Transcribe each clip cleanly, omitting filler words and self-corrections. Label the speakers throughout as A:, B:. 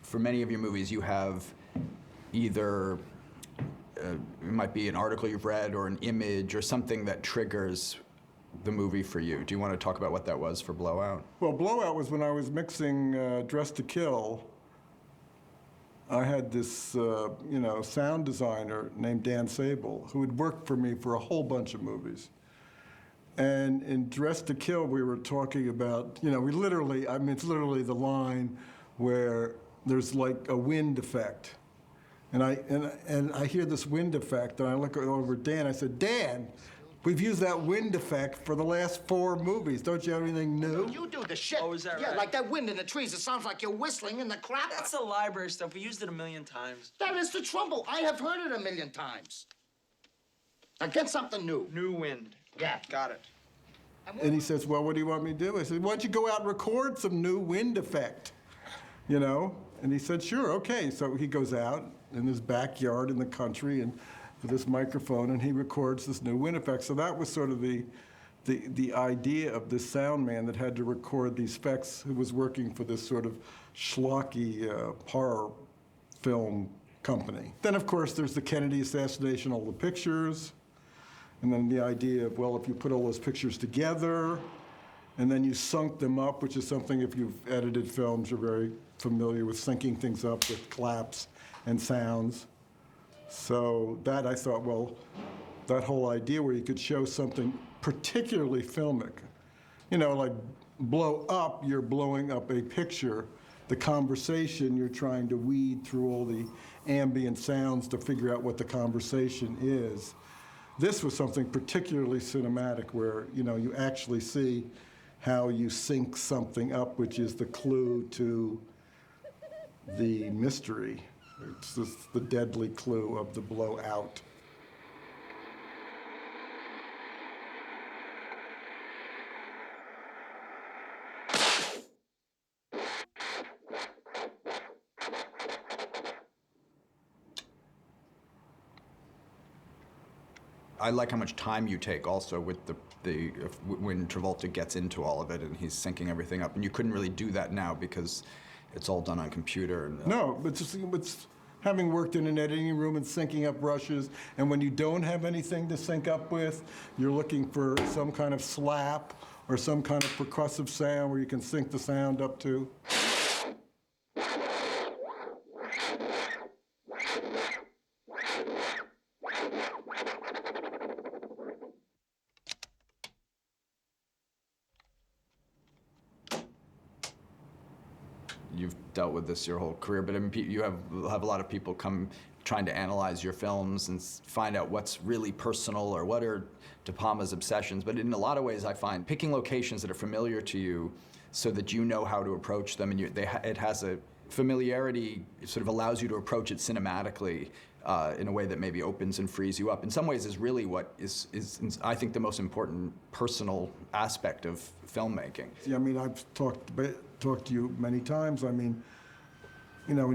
A: for many of your movies, you have either it might be an article you've read or an image or something that triggers the movie for you. Do you want to talk about what that was for Blowout?
B: Well, Blowout was when I was mixing Dressed to Kill. I had this, sound designer named Dan Sable who had worked for me for a whole bunch of movies. And in Dressed to Kill, we were talking about, we literally, it's literally the line where there's like a wind effect. And I hear this wind effect, and I look over at Dan. I said, Dan, we've used that wind effect for the last 4 movies. Don't you have anything new?
C: You do the shit.
D: Oh, is that
C: Yeah,
D: right?
C: like that wind in the trees. It sounds like you're whistling in the crap.
D: That's the library stuff. We used it 1,000,000 times.
C: That is the trouble. I have heard it 1,000,000 times. Now get something new.
D: New wind.
C: Yeah.
D: Got it.
B: And he says, well, what do you want me to do? I said, why don't you go out and record some new wind effect, And he said, sure, okay. So he goes out in his backyard in the country and with this microphone, and he records this new wind effect. So that was sort of the idea of this sound man that had to record these effects, who was working for this sort of schlocky horror film company. Then, of course, there's the Kennedy assassination, all the pictures, and then the idea of, well, if you put all those pictures together, and then you sync them up, which is something, if you've edited films, you're very familiar with syncing things up with claps and sounds. So that, I thought, well, that whole idea where you could show something particularly filmic, like blow up, you're blowing up a picture. The conversation, you're trying to weed through all the ambient sounds to figure out what the conversation is. This was something particularly cinematic where, you actually see how you sync something up, which is the clue to the mystery. It's just the deadly clue of the blowout.
A: I like how much time you take also with when Travolta gets into all of it and he's syncing everything up. And you couldn't really do that now because it's all done on computer. And,
B: No, but it's having worked in an editing room and syncing up rushes, and when you don't have anything to sync up with, you're looking for some kind of slap or some kind of percussive sound where you can sync the sound up to.
A: You've dealt with this your whole career, but I mean, you have a lot of people come trying to analyze your films and find out what's really personal or what are De Palma's obsessions. But in a lot of ways, I find picking locations that are familiar to you so that you know how to approach them, and it has a familiarity, sort of allows you to approach it cinematically in a way that maybe opens and frees you up. In some ways, is really what is I think, the most important personal aspect of filmmaking.
B: Yeah, I've talked to you many times. When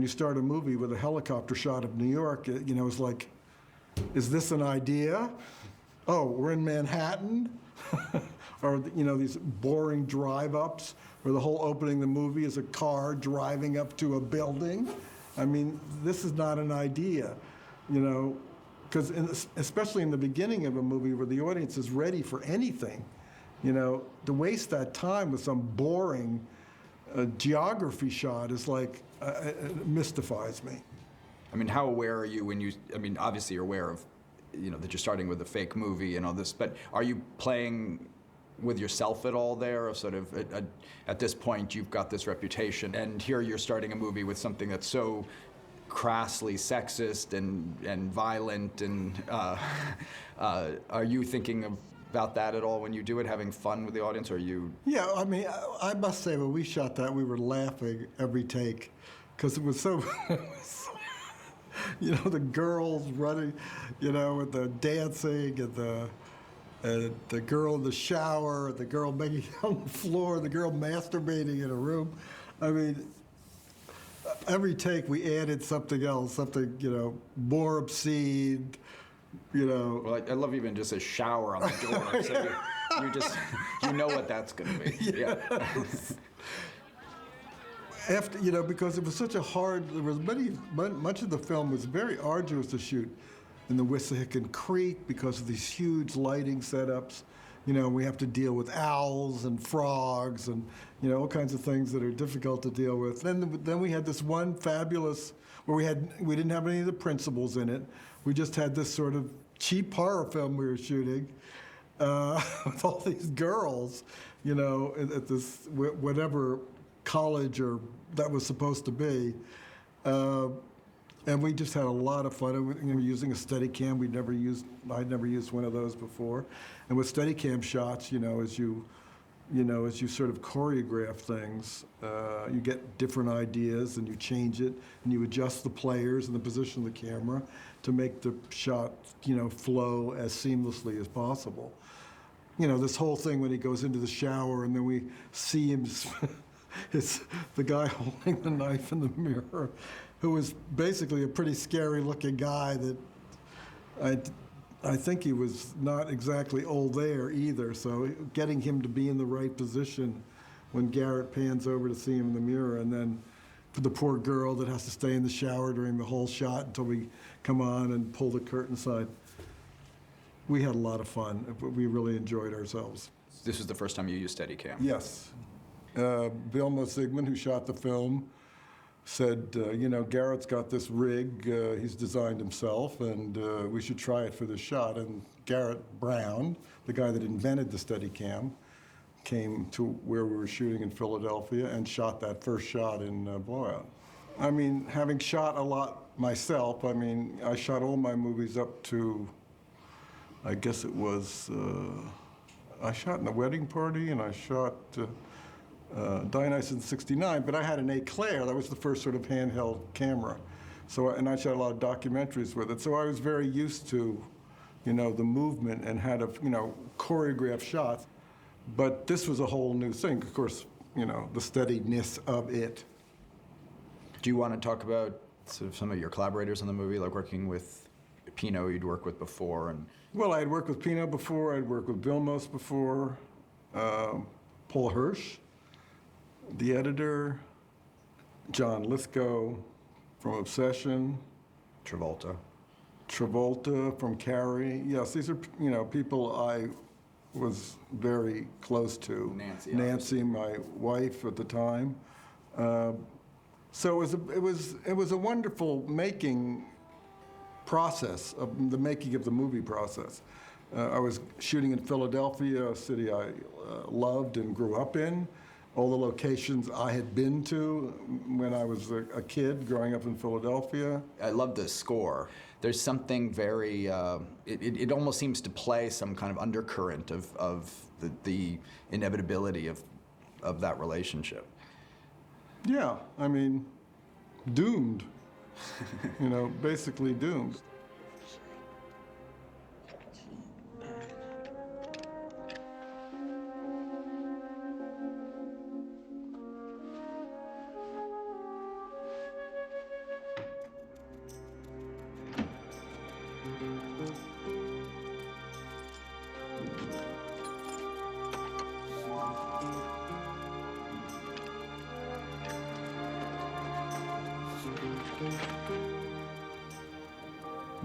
B: you start a movie with a helicopter shot of New York, it's like, is this an idea? Oh, we're in Manhattan? Or, these boring drive-ups where the whole opening of the movie is a car driving up to a building. This is not an idea, because especially in the beginning of a movie where the audience is ready for anything, to waste that time with some boring geography shot is like, it mystifies me.
A: How aware are you when you, obviously you're aware of, that you're starting with a fake movie and all this, but are you playing with yourself at all there, or sort of at this point you've got this reputation, and here you're starting a movie with something that's so crassly sexist and violent, and are you thinking about that at all when you do it, having fun with the audience, or are you?
B: Yeah, I must say, when we shot that, we were laughing every take, because it was so, the girls running, with the dancing, and the girl in the shower, the girl making on the floor, the girl masturbating in a room. Every take we added something else, something, more obscene,
A: Well, I love even just a shower on the door, so you know what that's going to be.
B: Yeah. after, because it was such a hard, much of the film was very arduous to shoot in the Wissahickon Creek because of these huge lighting setups. We have to deal with owls and frogs and, all kinds of things that are difficult to deal with. Then we had this one fabulous, where we didn't have any of the principals in it. We just had this sort of cheap horror film we were shooting with all these girls, at this whatever college or that was supposed to be. And we just had a lot of fun. We were using a Steadicam. I'd never used one of those before. And with Steadicam shots, as you sort of choreograph things, you get different ideas and you change it and you adjust the players and the position of the camera to make the shot, flow as seamlessly as possible. This whole thing when he goes into the shower and then we see him, it's the guy holding the knife in the mirror, who was basically a pretty scary-looking guy that I think he was not exactly old there either. So getting him to be in the right position when Garrett pans over to see him in the mirror, and then for the poor girl that has to stay in the shower during the whole shot until we come on and pull the curtain aside. We had a lot of fun. We really enjoyed ourselves.
A: This was the first time you used Steadicam?
B: Yes. Vilma Sigmund, who shot the film, said, Garrett's got this rig he's designed himself, and we should try it for this shot. And Garrett Brown, the guy that invented the Steadicam, came to where we were shooting in Philadelphia and shot that first shot in Blowout. I mean, having shot a lot myself, I shot all my movies up to, I guess it was, I shot in The Wedding Party, and I shot Dionysus in '69, but I had an Eclair. That was the first sort of handheld camera. And I shot a lot of documentaries with it. So I was very used to, the movement and how to, choreograph shots. But this was a whole new thing. Of course, the steadiness of it.
A: Do you want to talk about sort of some of your collaborators on the movie, like working with Pino you'd worked with before? And
B: Well, I had worked with Pino before. I'd worked with Vilmos before. Paul Hirsch, the editor, John Lithgow from Obsession.
A: Travolta
B: from Carrie. Yes, these are, people I was very close to. Nancy, my wife at the time. So it was a wonderful making process, of the making of the movie process. I was shooting in Philadelphia, a city I loved and grew up in. All the locations I had been to when I was a kid growing up in Philadelphia.
A: I love the score. There's something very, it almost seems to play some kind of undercurrent of the inevitability of that relationship.
B: Yeah, doomed. Basically doomed.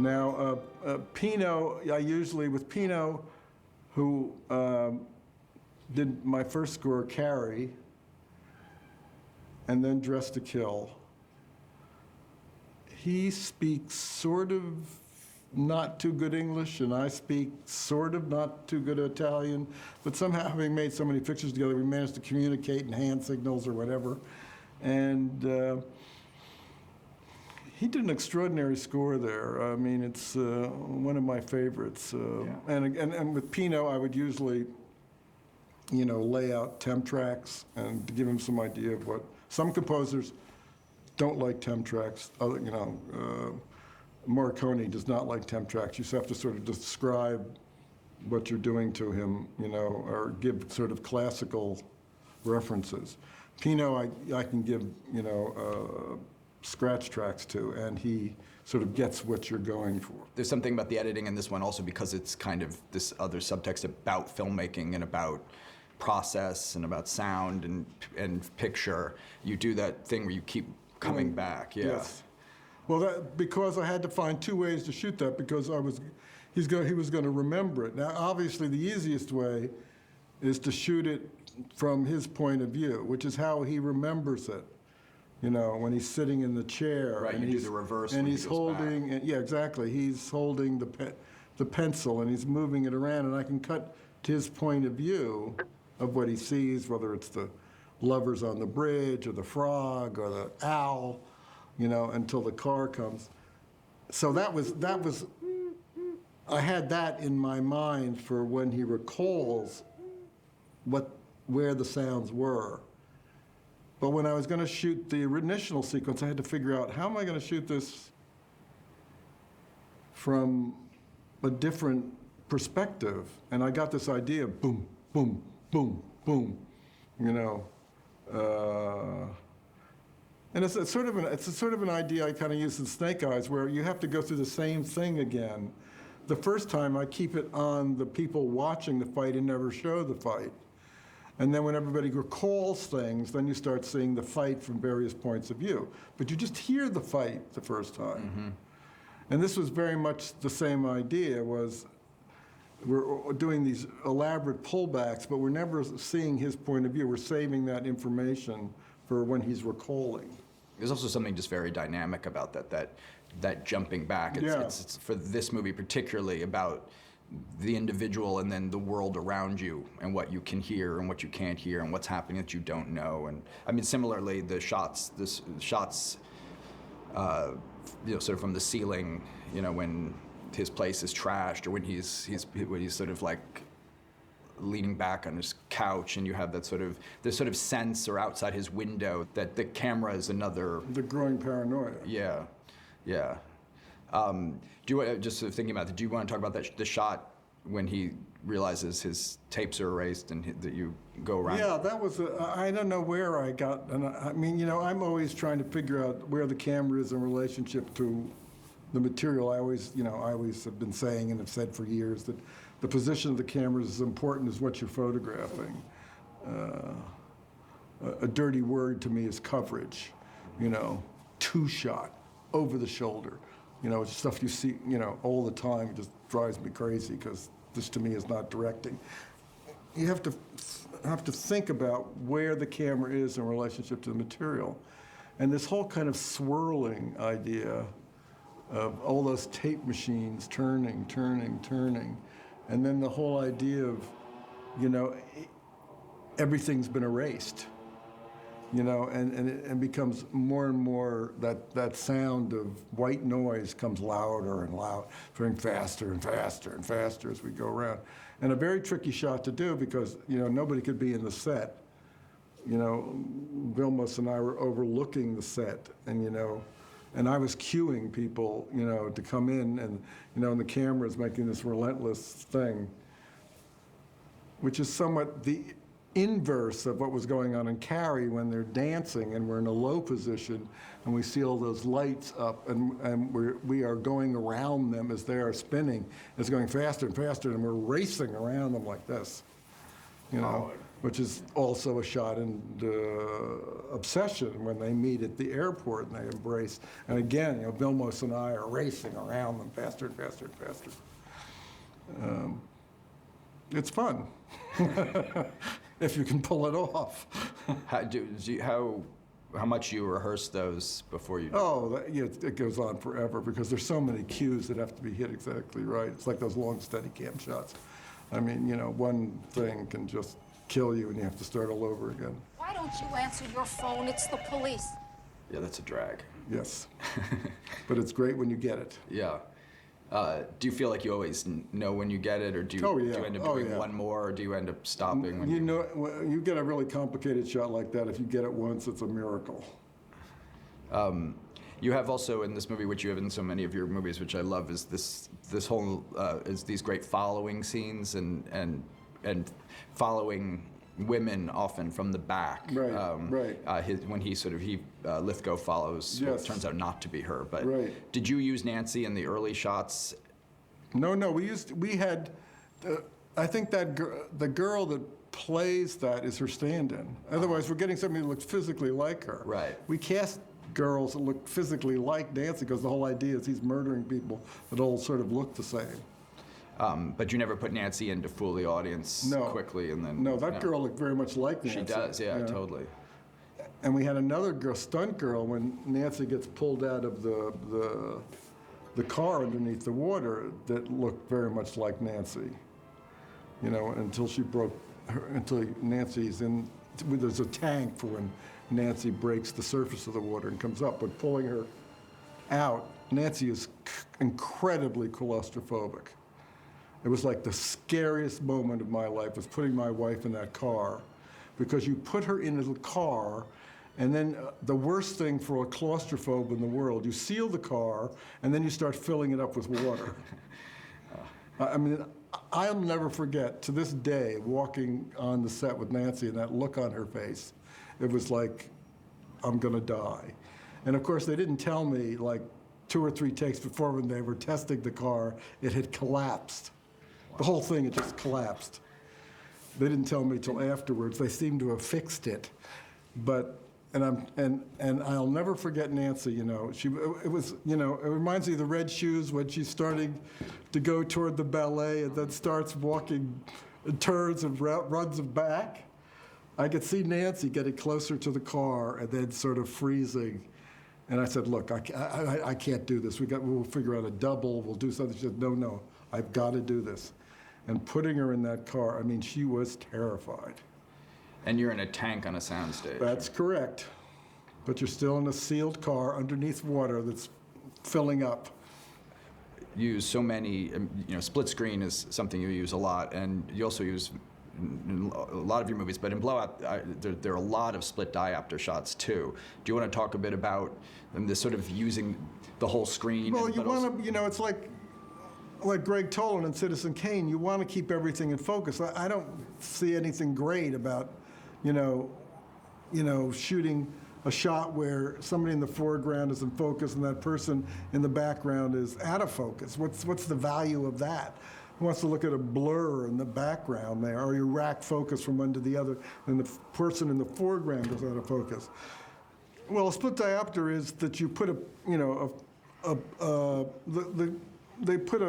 B: Now, Pino, with Pino, who did my first score, Carrie, and then Dressed to Kill, he speaks sort of not too good English, and I speak sort of not too good Italian, but somehow, having made so many pictures together, we managed to communicate in hand signals or whatever. And he did an extraordinary score there. It's one of my favorites. And with Pino, I would usually, lay out temp tracks and to give him some idea of what some composers don't like temp tracks. Morricone does not like temp tracks. You just have to sort of describe what you're doing to him, or give sort of classical references. Pino, I can give, scratch tracks to, and he sort of gets what you're going for.
A: There's something about the editing in this one also because it's kind of this other subtext about filmmaking and about process and about sound and picture, you do that thing where you keep coming back. Yeah.
B: Yes. Well, because I had to find 2 ways to shoot that because he was going to remember it. Now, obviously, the easiest way is to shoot it from his point of view, which is how he remembers it. You know, when he's sitting in the chair.
A: Right,
B: and
A: you do
B: he's,
A: the reverse
B: and
A: when he
B: he's
A: goes
B: holding,
A: back.
B: yeah, exactly. He's holding the pencil and he's moving it around, and I can cut to his point of view of what he sees, whether it's the lovers on the bridge or the frog or the owl, you know, until the car comes. So that was I had that in my mind for when he recalls where the sounds were. But when I was going to shoot the initial sequence, I had to figure out, how am I going to shoot this from a different perspective? And I got this idea of boom, boom, boom, boom, you know. And it's sort of an idea I kind of use in Snake Eyes, where you have to go through the same thing again. The first time I keep it on the people watching the fight and never show the fight. And then when everybody recalls things, then you start seeing the fight from various points of view. But you just hear the fight the first time. Mm-hmm. And this was very much the same idea, was we're doing these elaborate pullbacks, but we're never seeing his point of view. We're saving that information for when he's recalling.
A: There's also something just very dynamic about that jumping back. It's for this movie particularly about the individual and then the world around you and what you can hear and what you can't hear and what's happening that you don't know. And I mean, similarly, the shots, you know, sort of from the ceiling, you know, when his place is trashed, or when he's sort of like leaning back on his couch, and you have this sort of sense, or outside his window, that the camera is another.
B: The growing paranoia.
A: Yeah, yeah. Do you just sort of thinking about that? Do you want to talk about the shot when he realizes his tapes are erased and that you go around?
B: Yeah, that was. I don't know where I got. And I mean, you know, I'm always trying to figure out where the camera is in relationship to the material. I always have been saying and have said for years that the position of the camera is as important as what you're photographing. A dirty word to me is coverage. You know, two-shot, over the shoulder. You know, it's stuff you see, you know, all the time. It just drives me crazy, because this to me is not directing. You have to think about where the camera is in relationship to the material. And this whole kind of swirling idea of all those tape machines turning, and then the whole idea of, you know, everything's been erased. You know, and it becomes more and more that sound of white noise comes louder and louder, going faster and faster and faster as we go around. And a very tricky shot to do, because, you know, nobody could be in the set. You know, Vilmos and I were overlooking the set, and, you know, and I was cueing people, you know, to come in, and, you know, and the camera's making this relentless thing, which is somewhat the inverse of what was going on in Carrie when they're dancing and we're in a low position and we see all those lights up, and we are going around them as they are spinning. It's going faster and faster, and we're racing around them like this, you know, which is also a shot in Obsession when they meet at the airport and they embrace. And again, you know, Vilmos and I are racing around them faster and faster and faster. It's fun. If you can pull it off.
A: How much you rehearse those before you?
B: Oh, yeah, it goes on forever, because there's so many cues that have to be hit exactly right. It's like those long Steadicam shots. I mean, you know, one thing can just kill you and you have to start all over again.
E: Why don't you answer your phone? It's the police.
A: Yeah, that's a drag.
B: Yes. But it's great when you get it.
A: Yeah. Do you feel like you always know when you get it, or do you end up doing one more, or do you end up stopping when
B: you know, when you get a really complicated shot like that, if you get it once, it's a miracle.
A: You have also in this movie, which you have in so many of your movies, which I love, is this whole is these great following scenes and following women often from the back.
B: Right.
A: When Lithgow follows what turns out not to be her. But did you use Nancy in the early shots?
B: No. We had, I think that the girl that plays that is her stand-in. Otherwise, we're getting somebody who looks physically like her.
A: Right.
B: We cast girls that look physically like Nancy because the whole idea is he's murdering people that all sort of look the same.
A: But you never put Nancy in to fool the audience quickly and then...
B: No, that girl looked very much like Nancy.
A: She does, yeah, totally.
B: And we had another girl, stunt girl, when Nancy gets pulled out of the car underneath the water that looked very much like Nancy. You know, until Nancy's in, there's a tank for when Nancy breaks the surface of the water and comes up, but pulling her out, Nancy is incredibly claustrophobic. It was like the scariest moment of my life was putting my wife in that car, because you put her in the car, and then the worst thing for a claustrophobe in the world, you seal the car, and then you start filling it up with water. I mean, I'll never forget, to this day, walking on the set with Nancy and that look on her face. It was like, I'm gonna die. And of course, they didn't tell me, like 2 or 3 takes before, when they were testing the car, it had collapsed. The whole thing had just collapsed. They didn't tell me till afterwards. They seemed to have fixed it. But, and I'll never forget Nancy, you know. It was, you know, it reminds me of the Red Shoes when she's starting to go toward the ballet and then starts walking, turns and runs back. I could see Nancy getting closer to the car and then sort of freezing. And I said, look, I can't do this. We'll figure out a double, we'll do something. She said, no, I've got to do this. And putting her in that car, I mean, she was terrified.
A: And you're in a tank on a soundstage.
B: That's correct. But you're still in a sealed car underneath water that's filling up.
A: You use so many, you know, split screen is something you use a lot, and you also use in a lot of your movies, but in Blowout, there are a lot of split diopter shots too. Do you want to talk a bit about this sort of using the whole screen?
B: Well, you want to, you know, it's like Greg Toland in Citizen Kane, you want to keep everything in focus. I don't see anything great about, you know, shooting a shot where somebody in the foreground is in focus and that person in the background is out of focus. What's the value of that? Who wants to look at a blur in the background there, or you rack focus from one to the other, and the person in the foreground goes out of focus? Well, a split diopter is that you put they put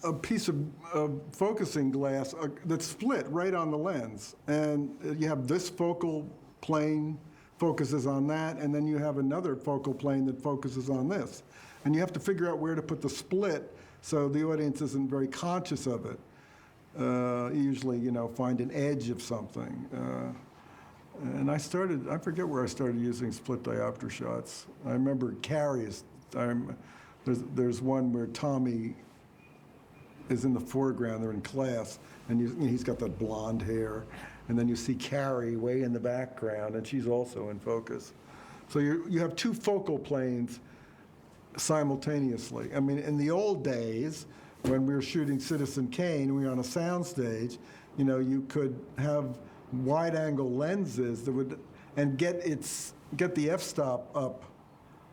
B: a piece of focusing glass that's split right on the lens, and you have this focal plane focuses on that, and then you have another focal plane that focuses on this, and you have to figure out where to put the split so the audience isn't very conscious of it. Usually, you know, find an edge of something. And I forget where I started using split diopter shots. I remember Carrie's. There's one where Tommy is in the foreground, they're in class, and he's got that blonde hair, and then you see Carrie way in the background, and she's also in focus. So you have 2 focal planes simultaneously. I mean, in the old days, when we were shooting Citizen Kane, we were on a soundstage, you know, you could have wide-angle lenses that would, and get the f-stop up,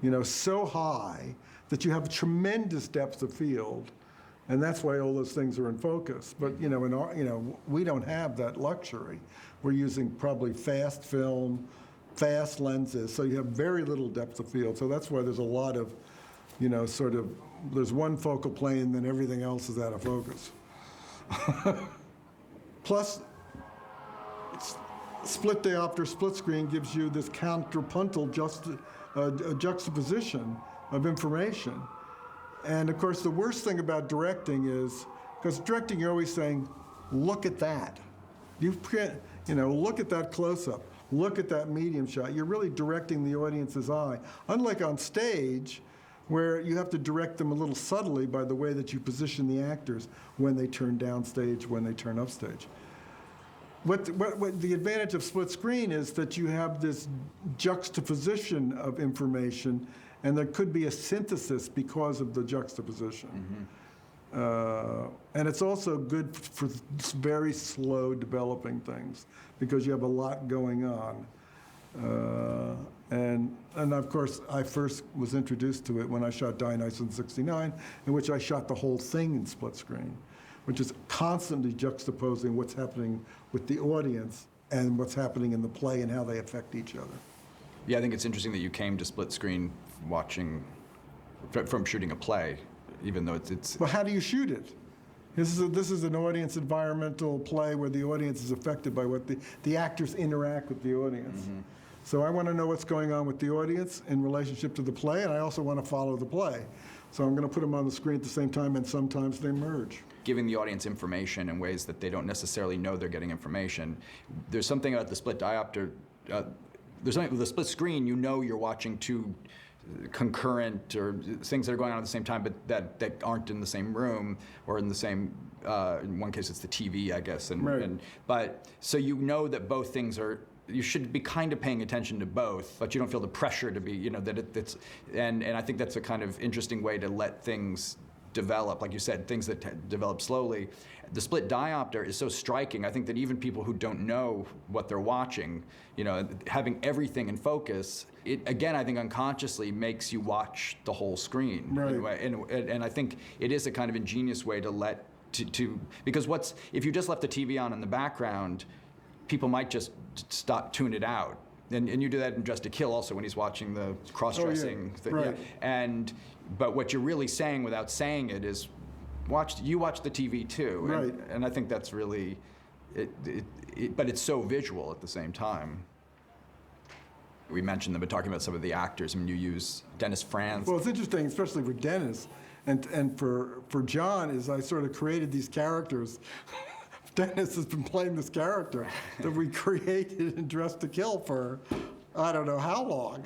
B: you know, so high that you have tremendous depth of field, and that's why all those things are in focus. But, you know, we don't have that luxury. We're using probably fast film, fast lenses, so you have very little depth of field. So that's why there's a lot of, you know, sort of, there's one focal plane, then everything else is out of focus. Plus, split diopter, split screen gives you this contrapuntal juxtaposition of information. And of course, the worst thing about directing is, because directing, you're always saying, look at that. You know, look at that close-up. Look at that medium shot. You're really directing the audience's eye. Unlike on stage, where you have to direct them a little subtly by the way that you position the actors when they turn downstage, when they turn upstage. What the advantage of split screen is that you have this juxtaposition of information, and there could be a synthesis because of the juxtaposition. Mm-hmm. And it's also good for very slow developing things because you have a lot going on. And of course, I first was introduced to it when I shot Dionysus in '69, in which I shot the whole thing in split screen, which is constantly juxtaposing what's happening with the audience and what's happening in the play and how they affect each other.
A: Yeah, I think it's interesting that you came to split screen from shooting a play, even though it's
B: Well, how do you shoot it? This is an audience environmental play where the audience is affected by what the actors interact with the audience.
A: Mm-hmm.
B: So I want to know what's going on with the audience in relationship to the play, and I also want to follow the play. So I'm going to put them on the screen at the same time, and sometimes they merge.
A: giving the audience information in ways that they don't necessarily know they're getting information. There's something about the split diopter, there's something with the split screen, you know you're watching two concurrent or things that are going on at the same time, but that aren't in the same room or in the same, in one case it's the TV, I guess.
B: Right.
A: But so you know that both things are, you should be kind of paying attention to both, but you don't feel the pressure to be, you know, that it's, and I think that's a kind of interesting way to let things develop, like you said, things that develop slowly. The split diopter is so striking. I think that even people who don't know what they're watching, you know, having everything in focus, it again, I think unconsciously makes you watch the whole screen.
B: Right.
A: And I think it is a kind of ingenious way to let, because if you just left the TV on in the background, people might just tune it out. And you do that in Just to Kill also when he's watching the cross-dressing thing.
B: Right.
A: Yeah. But what you're really saying without saying it is, you watch the TV too.
B: Right.
A: And I think that's really, but it's so visual at the same time. We mentioned them, but talking about some of the actors, I mean, you use Dennis Franz.
B: Well, it's interesting, especially for Dennis, and for John, is I sort of created these characters. Dennis has been playing this character that we created in Dress to Kill for I don't know how long,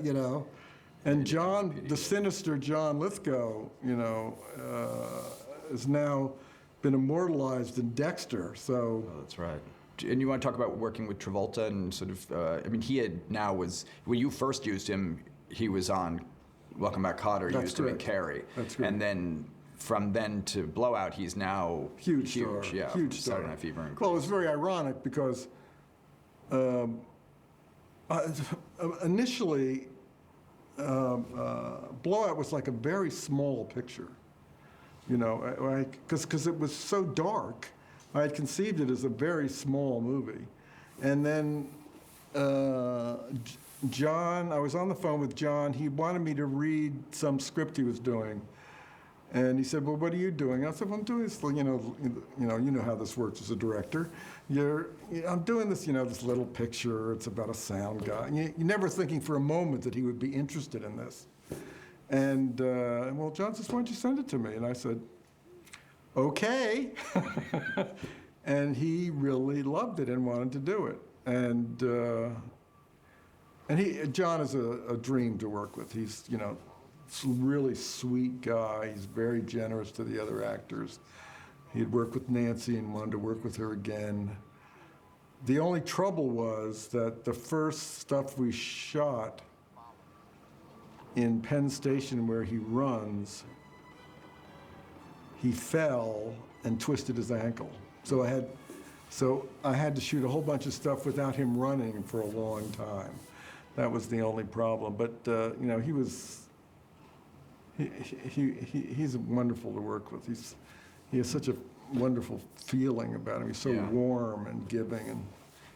B: you know. And John, the sinister John Lithgow, you know, has now been immortalized in Dexter. So
A: Oh, that's right. And you want to talk about working with Travolta and sort of, I mean, when you first used him, he was on Welcome Back, Kotter, you
B: That's
A: used him in
B: correct.
A: Carrie.
B: That's correct.
A: And then from then to Blowout, he's now
B: huge star,
A: yeah,
B: huge star.
A: Saturday Night Fever and
B: Well, it was very ironic because initially, Blowout was like a very small picture, you know, because it was so dark. I had conceived it as a very small movie. And then John, I was on the phone with John. He wanted me to read some script he was doing. And he said, well, what are you doing? I said, well, I'm doing this, you know how this works as a director. I'm doing this, you know, this little picture. It's about a sound guy. And you're never thinking for a moment that he would be interested in this. And, well, John says, why don't you send it to me? And I said, okay. And he really loved it and wanted to do it. And John is a dream to work with. He's, you know, a really sweet guy. He's very generous to the other actors. He had worked with Nancy and wanted to work with her again. The only trouble was that the first stuff we shot in Penn Station where he runs, he fell and twisted his ankle. So I had to shoot a whole bunch of stuff without him running for a long time. That was the only problem. But you know, he's wonderful to work with. He has such a wonderful feeling about him. He's so
A: Yeah.
B: warm and giving. And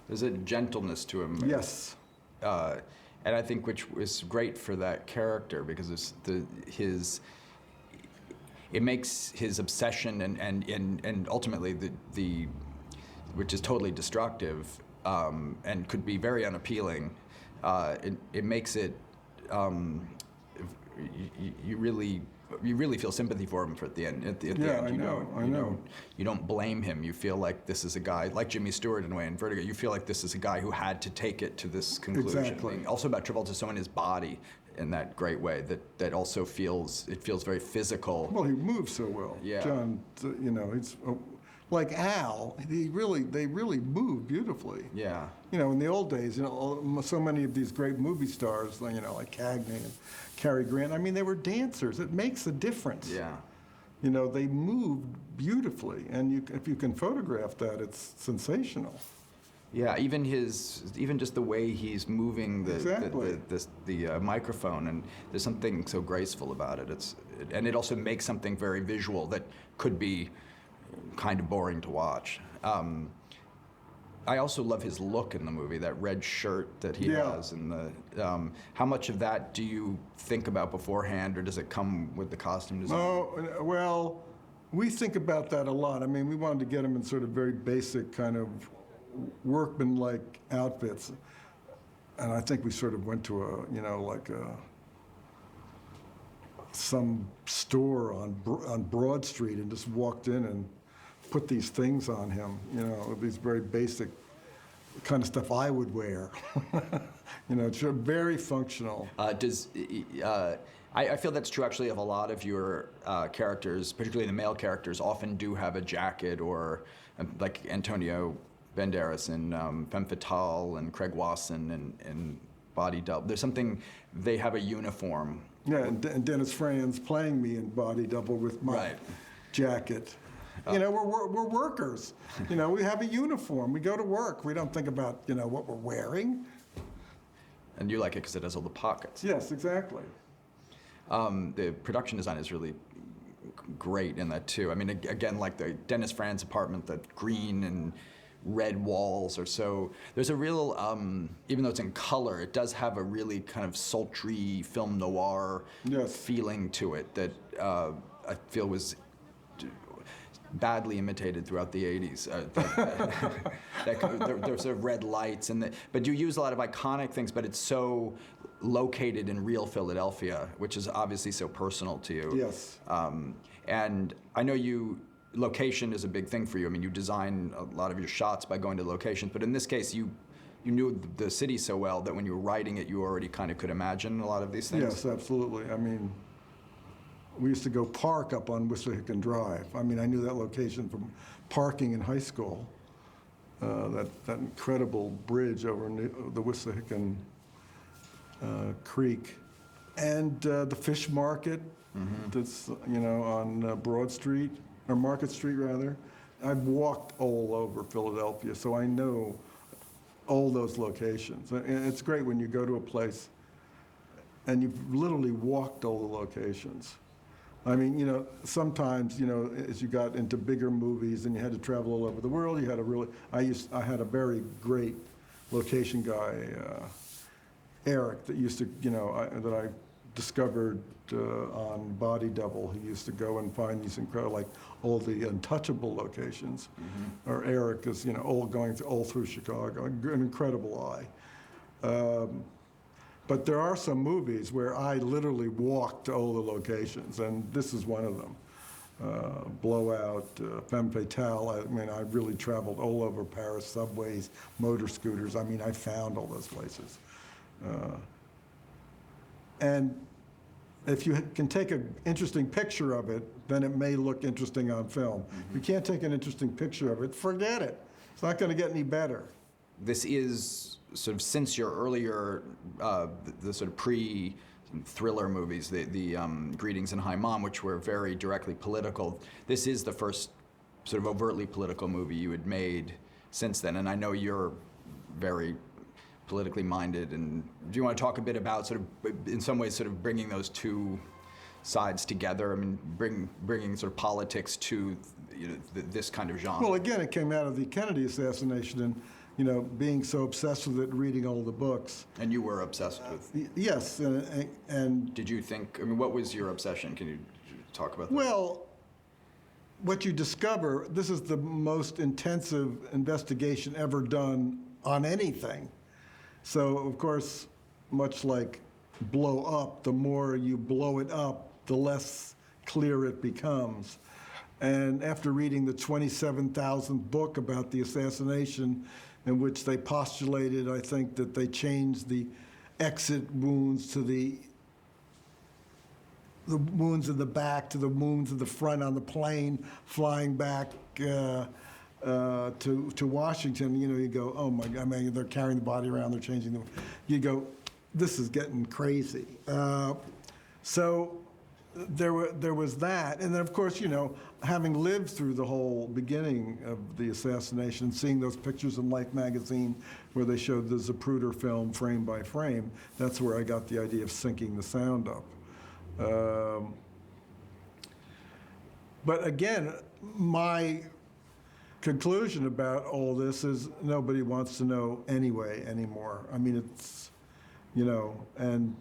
A: there's a gentleness to him.
B: yes.
A: And I think which is great for that character because it makes his obsession and ultimately the which is totally destructive and could be very unappealing. It makes it you really feel sympathy for him at the end. At the
B: Yeah,
A: end,
B: I know.
A: You don't blame him. You feel like this is a guy like Jimmy Stewart in a way in Vertigo. You feel like this is a guy who had to take it to this conclusion.
B: Exactly.
A: Also about Travolta, so in his body in that great way that also feels very physical.
B: Well, he moves so well.
A: Yeah.
B: John, you know, he's like Al. They really move beautifully.
A: Yeah.
B: You know, in the old days, you know, so many of these great movie stars, you know, like Cagney and Cary Grant, I mean, they were dancers. It makes a difference.
A: Yeah.
B: You know, they moved beautifully, and if you can photograph that, it's sensational.
A: Yeah, even just the way he's moving the microphone, and there's something so graceful about it. And it also makes something very visual that could be, kind of boring to watch. I also love his look in the movie, that red shirt that he
B: Yeah.
A: has, and how much of that do you think about beforehand, or does it come with the costume design?
B: Oh, well, we think about that a lot. I mean, we wanted to get him in sort of very basic kind of workman-like outfits. And I think we sort of went to some store on Broad Street and just walked in and put these things on him, these very basic kind of stuff I would wear. It's very functional.
A: I feel that's true actually of a lot of your characters, particularly the male characters, often do have a jacket, or like Antonio Banderas in Femme Fatale and Craig Wasson and Body Double. There's something, they have a uniform.
B: Yeah, and Dennis Franz playing me in Body Double with my
A: Right.
B: jacket. We're workers. We have a uniform. We go to work. We don't think about, what we're wearing.
A: And you like it because it has all the pockets.
B: Yes, exactly.
A: The production design is really great in that too. I mean, again, like the Dennis Franz apartment, the green and red walls are so, there's a real, even though it's in color, it does have a really kind of sultry film noir
B: Yes.
A: feeling to it that I feel was badly imitated throughout the 80s. There's sort of red lights, but you use a lot of iconic things, but it's so located in real Philadelphia, which is obviously so personal to you.
B: Yes.
A: And I know location is a big thing for you. I mean, you design a lot of your shots by going to locations, but in this case, you knew the city so well that when you were writing it, you already kind of could imagine a lot of these things.
B: Yes, absolutely. I mean, we used to go park up on Wissahickon Drive. I mean, I knew that location from parking in high school. That incredible bridge over the Wissahickon Creek, and the fish market that's on Broad Street, or Market Street rather. I've walked all over Philadelphia, so I know all those locations. And it's great when you go to a place and you've literally walked all the locations. I mean, sometimes, as you got into bigger movies and you had to travel all over the world, you had I had a very great location guy, Eric, that used to, that I discovered on Body Double. He used to go and find these incredible, like all the untouchable locations. Or Eric is, going all through Chicago, an incredible eye. But there are some movies where I literally walked to all the locations, and this is one of them. Blowout, Femme Fatale. I mean, I really traveled all over Paris, subways, motor scooters. I mean, I found all those places. And if you can take an interesting picture of it, then it may look interesting on film. If you can't take an interesting picture of it, forget it. It's not going to get any better.
A: This is sort of, since your earlier, the sort of pre-thriller movies, the Greetings and Hi Mom, which were very directly political, this is the first sort of overtly political movie you had made since then. And I know you're very politically minded. And do you want to talk a bit about sort of, in some ways, sort of bringing those two sides together? I mean, bringing sort of politics to this kind of genre.
B: Well, again, it came out of the Kennedy assassination and, being so obsessed with it, reading all the books.
A: And you were obsessed with.
B: Yes, and
A: did you think? I mean, what was your obsession? Can you talk about that?
B: Well, what you discover, this is the most intensive investigation ever done on anything. So, of course, much like blow up, the more you blow it up, the less clear it becomes. And after reading the 27,000th book about the assassination, in which they postulated, I think, that they changed the exit wounds to the wounds in the back to the wounds in the front on the plane flying back to Washington, you go, oh my God, I mean, they're carrying the body around, they're changing them. You go, this is getting crazy. So there was that. And then, of course, having lived through the whole beginning of the assassination, seeing those pictures in Life magazine where they showed the Zapruder film frame by frame, that's where I got the idea of syncing the sound up. But again, my conclusion about all this is nobody wants to know anyway anymore. I mean, it's, and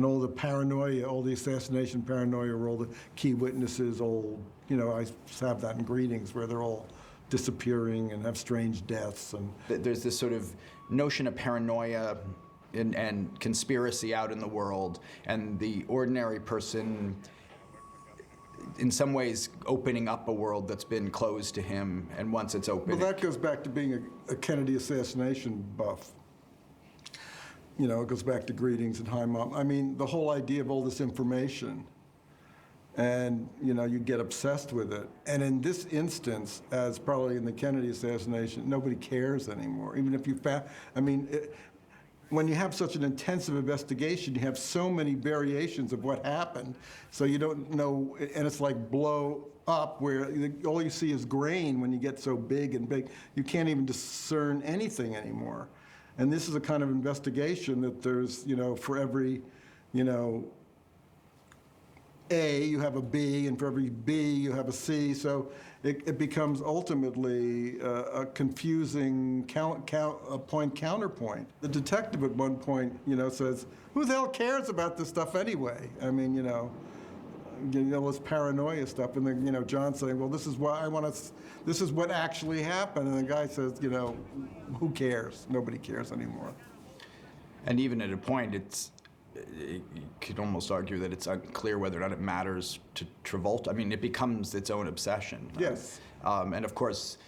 B: all the paranoia, all the assassination paranoia, where all the key witnesses, I have that in Greetings, where they're all disappearing and have strange deaths. And
A: There's this sort of notion of paranoia and conspiracy out in the world, and the ordinary person in some ways opening up a world that's been closed to him, and once it's open...
B: Well, that goes back to being a Kennedy assassination buff. It goes back to Greetings and Hi Mom. I mean, the whole idea of all this information, and, you get obsessed with it. And in this instance, as probably in the Kennedy assassination, nobody cares anymore. Even if you when you have such an intensive investigation, you have so many variations of what happened, so you don't know, and it's like blow up, where all you see is grain when you get so big and big. You can't even discern anything anymore. And this is a kind of investigation that there's, for every, A, you have a B, and for every B, you have a C. So it becomes ultimately a confusing point-counterpoint. The detective at one point, says, who the hell cares about this stuff anyway? I mean, this paranoia stuff. And then, John's saying, well, this is why this is what actually happened. And the guy says, who cares? Nobody cares anymore.
A: And even at a point, you could almost argue that it's unclear whether or not it matters to Travolta. I mean, it becomes its own obsession.
B: Yes.
A: And of course,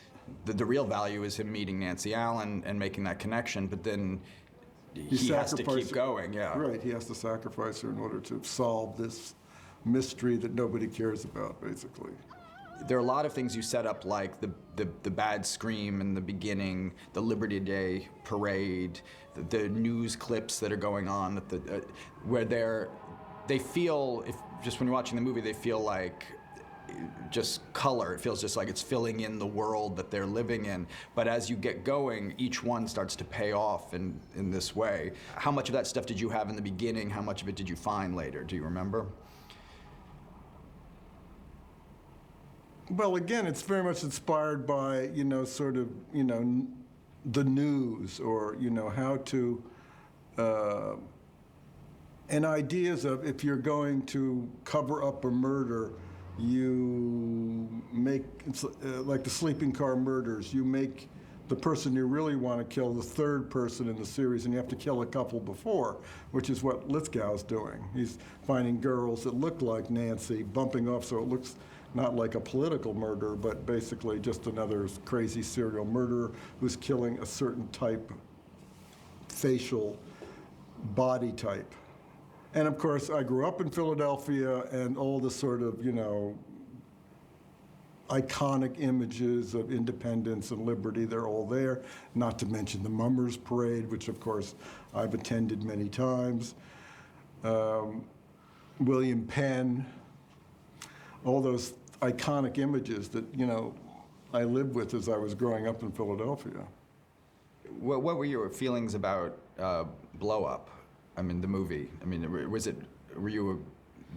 A: the real value is him meeting Nancy Allen and making that connection, but then he has to keep going, yeah.
B: Right, he has to sacrifice her in order to solve this mystery that nobody cares about, basically.
A: There are a lot of things you set up, like the bad scream in the beginning, the Liberty Day parade, the news clips that are going on, where they feel, just when you're watching the movie, they feel like just color. It feels just like it's filling in the world that they're living in. But as you get going, each one starts to pay off in this way. How much of that stuff did you have in the beginning? How much of it did you find later? Do you remember?
B: Well, again, it's very much inspired by, the news, or, how to, and ideas of, if you're going to cover up a murder, you make, it's like the sleeping car murders, you make the person you really want to kill the third person in the series, and you have to kill a couple before, which is what Lithgow's doing. He's finding girls that look like Nancy, bumping off so it looks not like a political murder, but basically just another crazy serial murderer who's killing a certain type, facial body type. And of course, I grew up in Philadelphia, and all the sort of, iconic images of independence and liberty, they're all there, not to mention the Mummers Parade, which of course I've attended many times. William Penn, all those iconic images that, I lived with as I was growing up in Philadelphia.
A: What were your feelings about Blow Up? I mean, the movie. I mean, were you a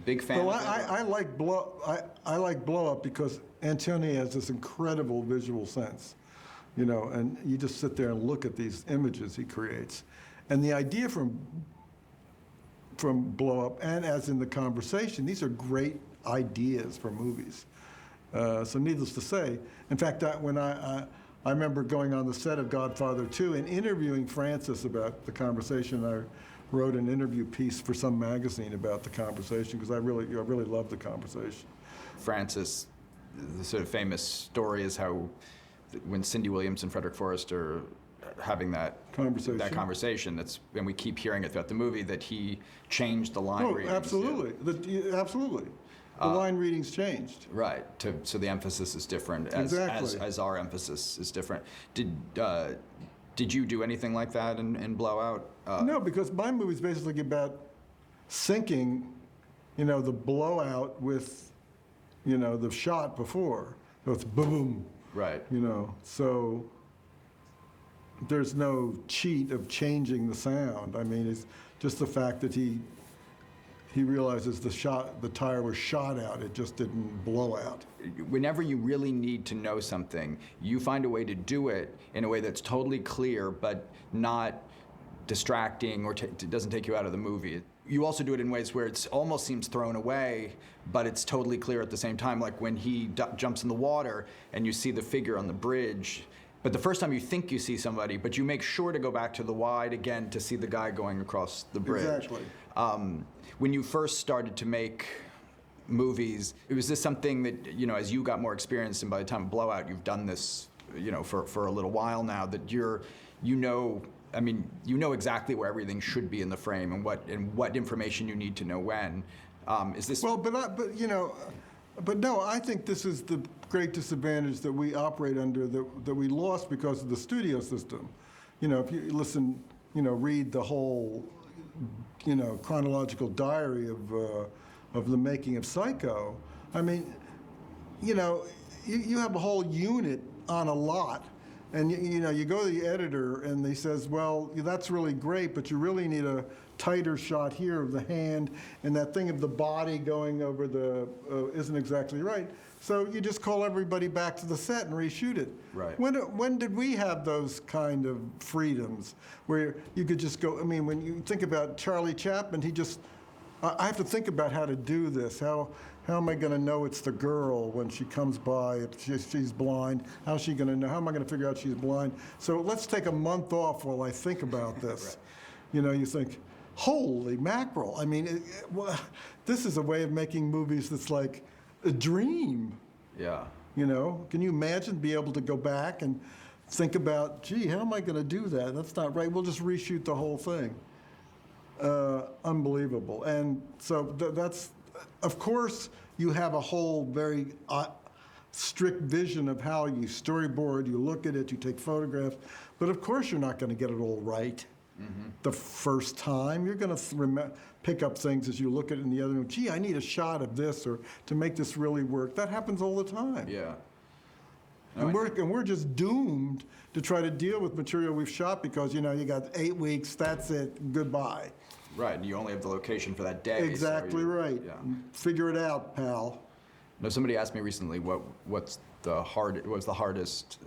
A: big fan?
B: Well,
A: of it?
B: I like Blow Up because Antonioni has this incredible visual sense, and you just sit there and look at these images he creates. And the idea from Blow Up, and as in The Conversation, these are great ideas for movies. So needless to say, in fact, when I remember going on the set of Godfather 2 and interviewing Francis about The Conversation. I wrote an interview piece for some magazine about The Conversation because I really love The Conversation.
A: Francis, the sort of famous story is how when Cindy Williams and Frederick Forrest are having that conversation, and we keep hearing it throughout the movie, that he changed the line readings.
B: Absolutely. Absolutely. The line readings changed.
A: Right. So the emphasis is different, as our emphasis is different. Did you do anything like that in Blowout?
B: No, because my movie's basically about syncing, the blowout with, the shot before. So it's boom.
A: Right.
B: So there's no cheat of changing the sound. I mean, it's just the fact that he he realizes the tire was shot out. It just didn't blow out.
A: Whenever you really need to know something, you find a way to do it in a way that's totally clear, but not distracting or doesn't take you out of the movie. You also do it in ways where it almost seems thrown away, but it's totally clear at the same time, like when he jumps in the water and you see the figure on the bridge. But the first time you think you see somebody, but you make sure to go back to the wide again to see the guy going across the bridge.
B: Exactly.
A: When you first started to make movies, was this something that, as you got more experience, and by the time of Blowout, you've done this, for a little while now, that you know exactly where everything should be in the frame and what information you need to know when. Is this?
B: Well, but no, I think this is the great disadvantage that we operate under that we lost because of the studio system. If you listen, read the whole, chronological diary of the making of Psycho. I mean, you have a whole unit on a lot. And you go to the editor and he says, well, that's really great, but you really need a tighter shot here of the hand, and that thing of the body going over the isn't exactly right. So you just call everybody back to the set and reshoot it.
A: Right.
B: When did we have those kind of freedoms where you could just go? I mean, when you think about Charlie Chaplin, I have to think about how to do this. How am I going to know it's the girl when she comes by? If she's blind, how's she going to know? How am I going to figure out she's blind? So let's take a month off while I think about this. Right. You think, holy mackerel. I mean, this is a way of making movies that's like a dream.
A: Yeah.
B: Can you imagine be able to go back and think about, gee, how am I going to do that? That's not right. We'll just reshoot the whole thing. Unbelievable. And so that's, of course, you have a whole very strict vision of how you storyboard, you look at it, you take photographs, but of course you're not going to get it all right the first time. You're going to pick up things as you look at it in the other room. Gee, I need a shot of this or to make this really work. That happens all the time.
A: Yeah.
B: And we're just doomed to try to deal with material we've shot because, you got 8 weeks, that's it, goodbye.
A: Right, and you only have the location for that day.
B: Exactly right.
A: Yeah.
B: Figure it out, pal.
A: Somebody asked me recently what's the hardest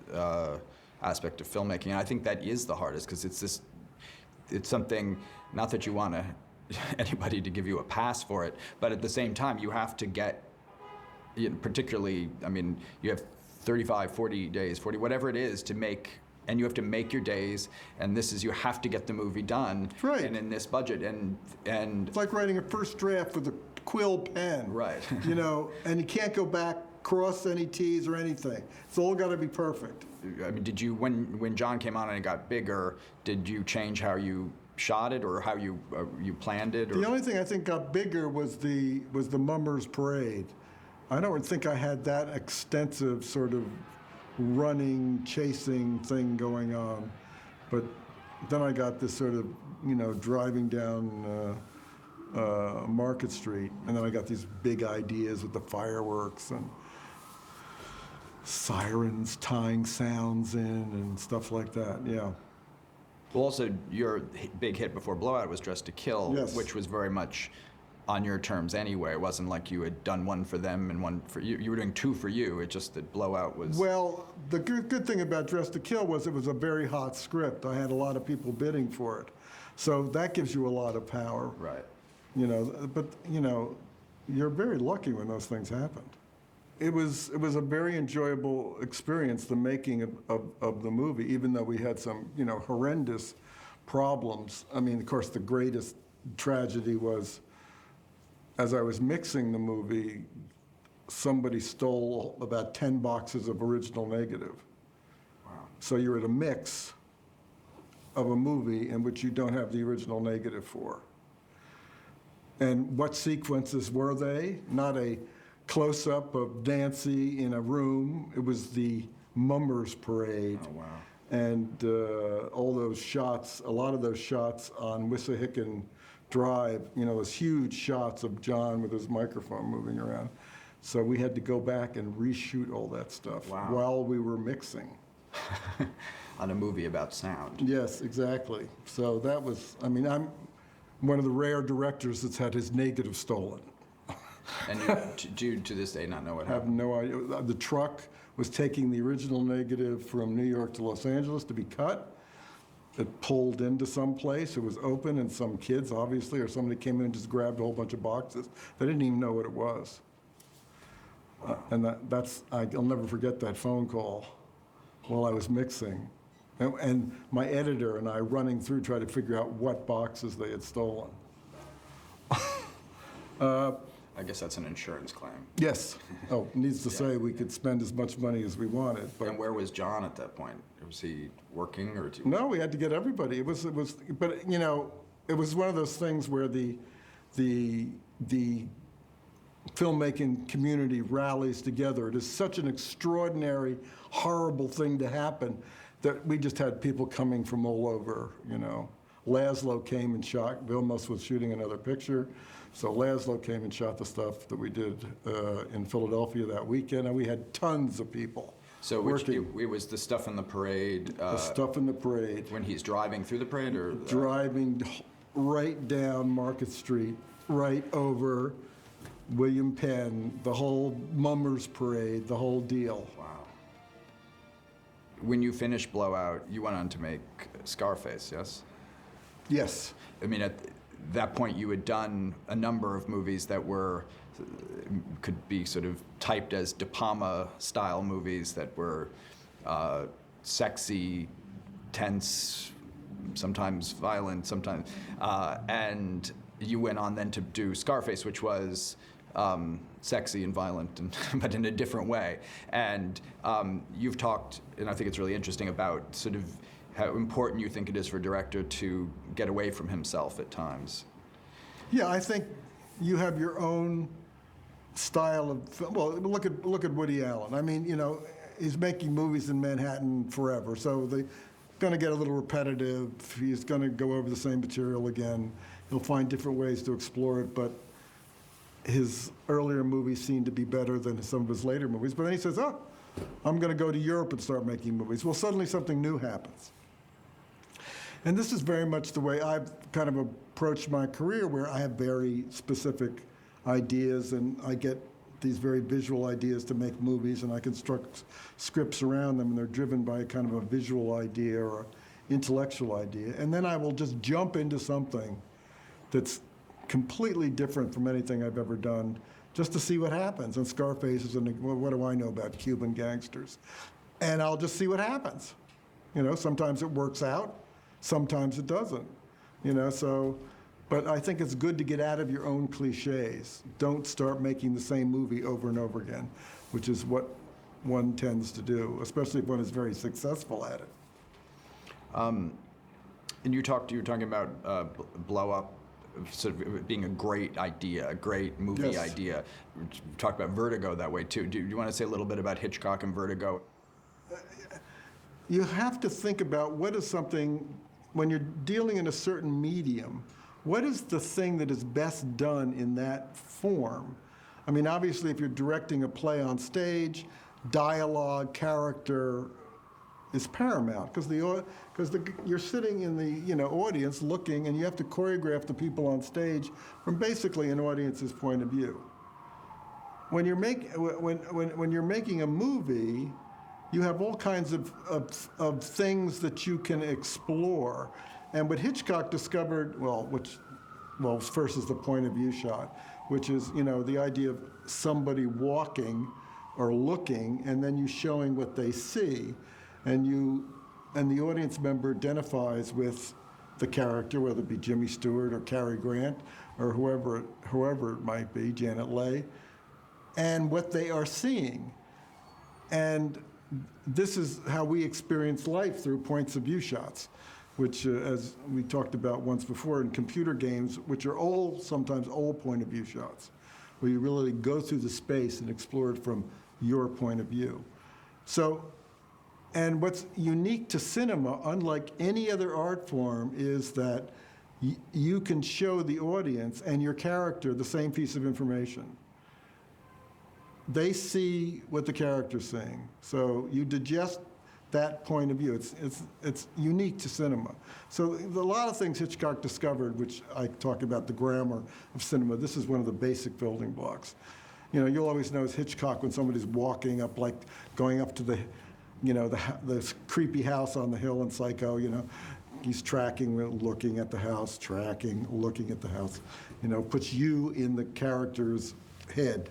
A: aspect of filmmaking, and I think that is the hardest because it's something, not that you want anybody to give you a pass for it, but at the same time you have to get, particularly, you have 35, 40 days, 40, whatever it is to make, and you have to make your days, and you have to get the movie done.
B: Right.
A: And in this budget, and
B: it's like writing a first draft with a quill pen.
A: Right.
B: And you can't go back, cross any T's or anything. It's all got to be perfect.
A: Did you, when John came on and it got bigger, did you change how you shot it or how you planned it? Or?
B: The only thing I think got bigger was the Mummers Parade. I don't think I had that extensive sort of running, chasing thing going on. But then I got this sort of, driving down Market Street, and then I got these big ideas with the fireworks and sirens tying sounds in and stuff like that, yeah.
A: Well, also, your big hit before Blowout was Dressed to Kill,
B: Yes.
A: which was very much on your terms anyway. It wasn't like you had done one for them and one for you. You were doing two for you. It's just that Blowout was...
B: Well, the good thing about Dressed to Kill was it was a very hot script. I had a lot of people bidding for it. So that gives you a lot of power.
A: Right.
B: But you're very lucky when those things happened. It was a very enjoyable experience, the making of the movie, even though we had some, horrendous problems. Of course, the greatest tragedy was, as I was mixing the movie, somebody stole about 10 boxes of original negative.
A: Wow.
B: So you're at a mix of a movie in which you don't have the original negative for. And what sequences were they? Not a close-up of Nancy in a room. It was the Mummers Parade.
A: Oh, wow.
B: And all those shots, a lot of those shots on Wissahickon Drive, those huge shots of John with his microphone moving around. So we had to go back and reshoot all that stuff while we were mixing.
A: On a movie about sound.
B: Yes, exactly. So that was, one of the rare directors that's had his negative stolen.
A: And you do to this day not know what
B: I have
A: happened?
B: no idea. The truck was taking the original negative from New York to Los Angeles to be cut. It pulled into some place. It was open, and some kids, obviously, or somebody came in and just grabbed a whole bunch of boxes. They didn't even know what it was. And I'll never forget that phone call while I was mixing. And my editor and I running through trying to figure out what boxes they had stolen.
A: I guess that's an insurance claim.
B: Yes. Oh, needs to say we could spend as much money as we wanted, but
A: And where was John at that point? Was he working or?
B: no, we had to get everybody. But you know, it was one of those things where the filmmaking community rallies together. It is such an extraordinary, horrible thing to happen that we just had people coming from all over, you know. Laszlo came and shot, Vilmos was shooting another picture, so Laszlo came and shot the stuff that we did in Philadelphia that weekend, and we had tons of people
A: So
B: working.
A: it was the stuff in the parade,
B: The stuff in the parade,
A: when he's driving through the parade, or?
B: driving right down Market Street, right over William Penn, the whole Mummers Parade, the whole deal.
A: Wow. When you finished Blowout, you went on to make Scarface, yes?
B: Yes.
A: I mean, at that point, you had done a number of movies that could be sort of typed as De Palma-style movies that were sexy, tense, sometimes violent, sometimes, and you went on then to do Scarface, which was sexy and violent, but in a different way. And you've talked, and I think it's really interesting, about sort of how important you think it is for a director to get away from himself at times.
B: Yeah, I think you have your own style of film. Well, look at Woody Allen. I mean, you know, he's making movies in Manhattan forever, so they're going to get a little repetitive. He's going to go over the same material again. He'll find different ways to explore it, but his earlier movies seem to be better than some of his later movies. But then he says, oh, I'm going to go to Europe and start making movies. Well, suddenly something new happens. And this is very much the way I've kind of approached my career, where I have very specific ideas, and I get these very visual ideas to make movies, and I construct scripts around them, and they're driven by kind of a visual idea or intellectual idea. And then I will just jump into something that's completely different from anything I've ever done, just to see what happens. And Scarface is, well, what do I know about Cuban gangsters? And I'll just see what happens. You know, sometimes it works out, sometimes it doesn't. You know, so, but I think it's good to get out of your own cliches. Don't start making the same movie over and over again, which is what one tends to do, especially if one is very successful at it.
A: And you were talking about Blow Up sort of being a great idea, a great movie
B: Yes.
A: idea. We talked about Vertigo that way too. Do you want to say a little bit about Hitchcock and Vertigo?
B: You have to think about what is something, when you're dealing in a certain medium, what is the thing that is best done in that form? I mean, obviously, if you're directing a play on stage, dialogue, character is paramount, because you're sitting in the audience looking, and you have to choreograph the people on stage from basically an audience's point of view. When you're making a movie, you have all kinds of things that you can explore. And what Hitchcock discovered, first is the point of view shot, which is, the idea of somebody walking or looking, and then you showing what they see, and the audience member identifies with the character, whether it be Jimmy Stewart or Cary Grant or whoever it might be, Janet Leigh, and what they are seeing. And this is how we experience life, through points of view shots, which, as we talked about once before, in computer games, which are sometimes old point of view shots, where you really go through the space and explore it from your point of view. So, and what's unique to cinema, unlike any other art form, is that you can show the audience and your character the same piece of information. They see what the character's saying. So you digest that point of view. It's unique to cinema. So a lot of things Hitchcock discovered, which I talk about the grammar of cinema, this is one of the basic building blocks. You know, you'll always know it's Hitchcock when somebody's walking up, like going up to the, you know, the creepy house on the hill in Psycho, you know. He's tracking, looking at the house, tracking, looking at the house, you know, puts you in the character's head.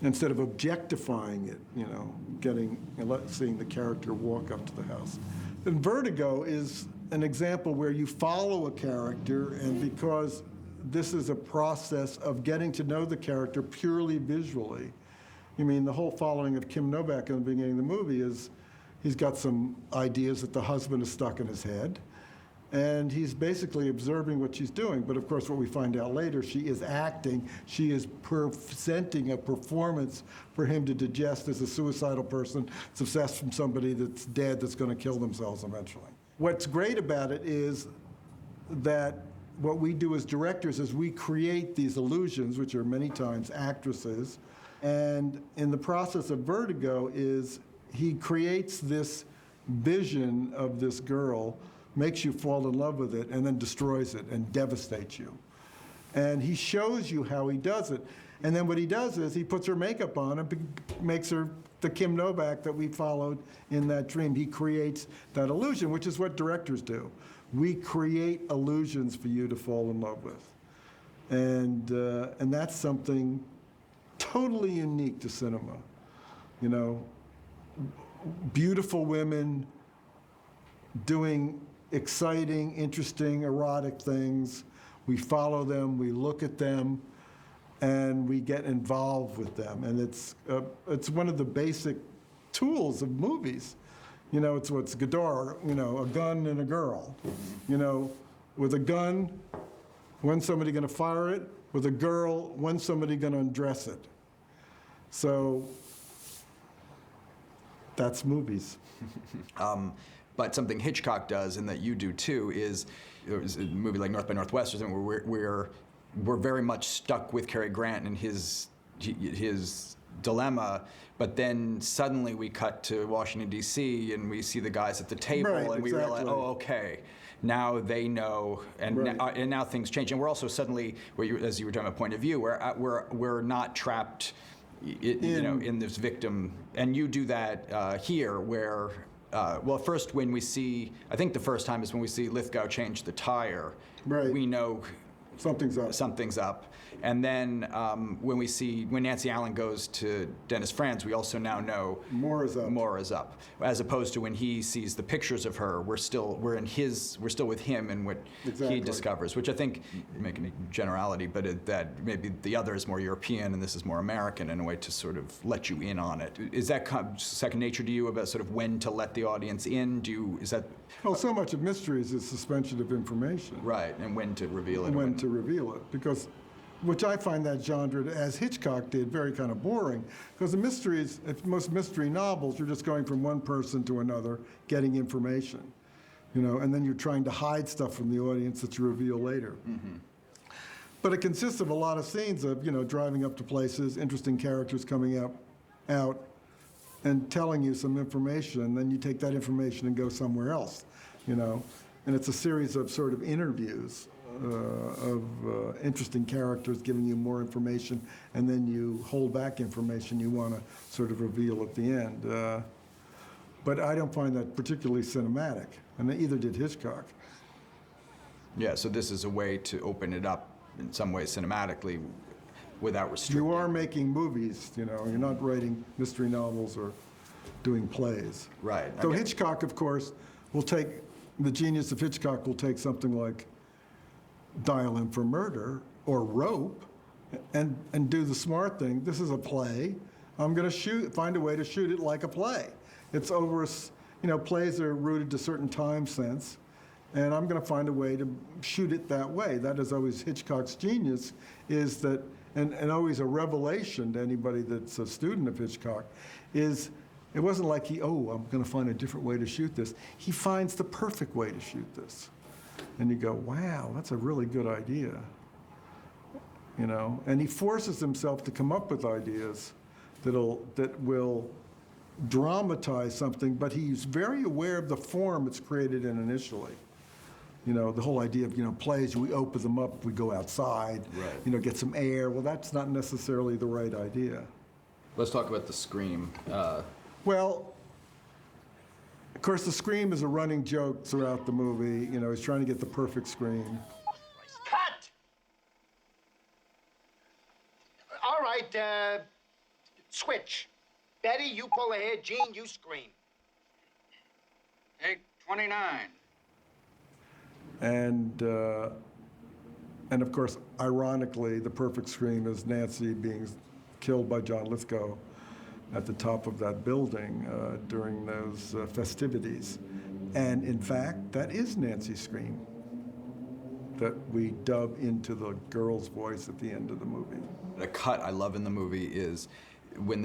B: Instead of objectifying it, you know, seeing the character walk up to the house. And Vertigo is an example where you follow a character, and because this is a process of getting to know the character purely visually. I mean, the whole following of Kim Novak in the beginning of the movie is he's got some ideas that the husband is stuck in his head, and he's basically observing what she's doing. But of course, what we find out later, she is acting, she is presenting a performance for him to digest as a suicidal person that's obsessed from somebody that's dead, that's going to kill themselves eventually. What's great about it is that what we do as directors is we create these illusions, which are many times actresses, and in the process of Vertigo is he creates this vision of this girl, makes you fall in love with it, and then destroys it and devastates you. And he shows you how he does it. And then what he does is he puts her makeup on and makes her the Kim Novak that we followed in that dream. He creates that illusion, which is what directors do. We create illusions for you to fall in love with. And that's something totally unique to cinema. You know, beautiful women doing exciting, interesting, erotic things. We follow them, we look at them, and we get involved with them. And it's one of the basic tools of movies. You know, it's what's Godard, you know, a gun and a girl. You know, with a gun, when's somebody going to fire it? With a girl, when's somebody going to undress it? So that's movies.
A: But something Hitchcock does, and that you do too, is a movie like North by Northwest or something where we're very much stuck with Cary Grant and his dilemma, but then suddenly we cut to Washington, D.C., and we see the guys at the table,
B: Right,
A: and we realize,
B: exactly.
A: oh, okay, now they know, and,
B: Right.
A: now things change. And we're also suddenly, as you were talking about point of view, we're not trapped in this victim. And you do that here where, well, first when we see, I think the first time is when we see Lithgow change the tire.
B: Right.
A: We know
B: Something's up.
A: something's up. And then when Nancy Allen goes to Dennis Franz, we also now know
B: More is up.
A: More is up. As opposed to when he sees the pictures of her, we're still with him and what
B: Exactly.
A: he discovers, which I think, making a generality, but that maybe the other is more European and this is more American in a way to sort of let you in on it. Is that second nature to you about sort of when to let the audience in? Is that
B: Well, so much of mysteries is suspension of information.
A: right? And when to reveal it?
B: And when to reveal it. Because, which I find that genre, as Hitchcock did, very kind of boring. Because the mysteries, most mystery novels, you're just going from one person to another, getting information. You know, and then you're trying to hide stuff from the audience that you reveal later. Mm-hmm. But it consists of a lot of scenes of, you know, driving up to places, interesting characters coming out, and telling you some information, and then you take that information and go somewhere else, you know. And it's a series of sort of interviews of interesting characters giving you more information, and then you hold back information you want to sort of reveal at the end. But I don't find that particularly cinematic, and either did Hitchcock.
A: Yeah, so this is a way to open it up in some ways cinematically without restricting.
B: You are making movies, you know, you're not writing mystery novels or doing plays.
A: Right.
B: So
A: Okay.
B: Hitchcock, of course, the genius of Hitchcock will take something like Dial M for Murder or Rope and do the smart thing. This is a play. I'm going to find a way to shoot it like a play. It's over, you know, plays are rooted to certain time sense, and I'm going to find a way to shoot it that way. That is always Hitchcock's genius, is that, and always a revelation to anybody that's a student of Hitchcock, is it wasn't like I'm going to find a different way to shoot this. He finds the perfect way to shoot this. And you go, wow, that's a really good idea. You know, and he forces himself to come up with ideas that will dramatize something, but he's very aware of the form it's created in initially. You know, the whole idea of, you know, plays, we open them up, we go outside,
A: Right.
B: you know, get some air. Well, that's not necessarily the right idea.
A: Let's talk about the scream.
B: Well, of course, the scream is a running joke throughout the movie. You know, he's trying to get the perfect scream.
C: Cut! All right, switch. Betty, you pull ahead. Gene, you scream.
F: Take 29.
B: And of course, ironically, the perfect scream is Nancy being killed by John Lithgow at the top of that building during those festivities. And in fact, that is Nancy's scream that we dub into the girl's voice at the end of the movie.
A: A cut I love in the movie is when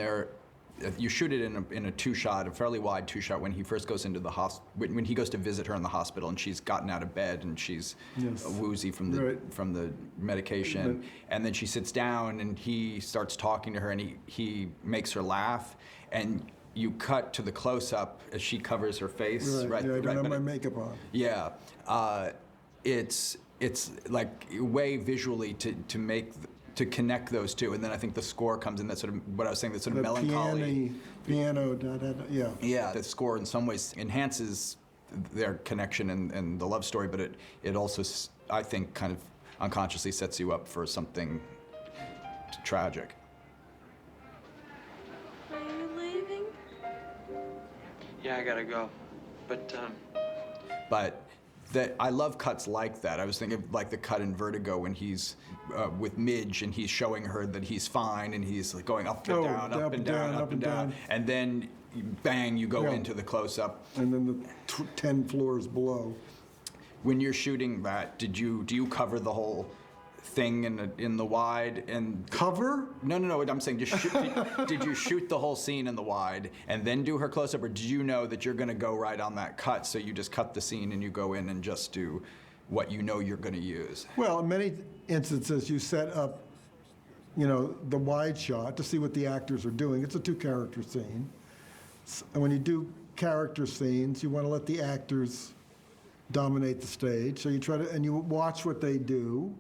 A: you shoot it in a two-shot, a fairly wide two-shot, when he first goes into the when he goes to visit her in the hospital, and she's gotten out of bed and she's
B: Yes.
A: woozy from the medication, and then she sits down and he starts talking to her and he makes her laugh, and you cut to the close-up as she covers her face. Right.
B: Yeah, I don't
A: right,
B: have
A: but
B: my makeup on.
A: Yeah, it's like way visually to make. To connect those two, and then I think the score comes in. That sort of what I was saying. That sort of melancholy.
B: Piano, yeah.
A: Yeah, the score in some ways enhances their connection and the love story, but it also, I think, kind of unconsciously sets you up for something tragic.
E: Are you leaving?
D: Yeah, I gotta go. But,
A: I love cuts like that. I was thinking of like the cut in Vertigo when he's with Midge and he's showing her that he's fine and he's like going up and down, up and down, up and down, and then bang, you go into the close-up.
B: And then the 10 floors below.
A: When you're shooting that, do you cover the whole thing in the wide and
B: Cover?
A: No. I'm saying, did you shoot the whole scene in the wide and then do her close up, or did you know that you're going to go right on that cut, so you just cut the scene and you go in and just do what you know you're going to use?
B: Well, in many instances, you set up, you know, the wide shot to see what the actors are doing. It's a two-character scene, and when you do character scenes, you want to let the actors dominate the stage. So you try to, and you watch what they do.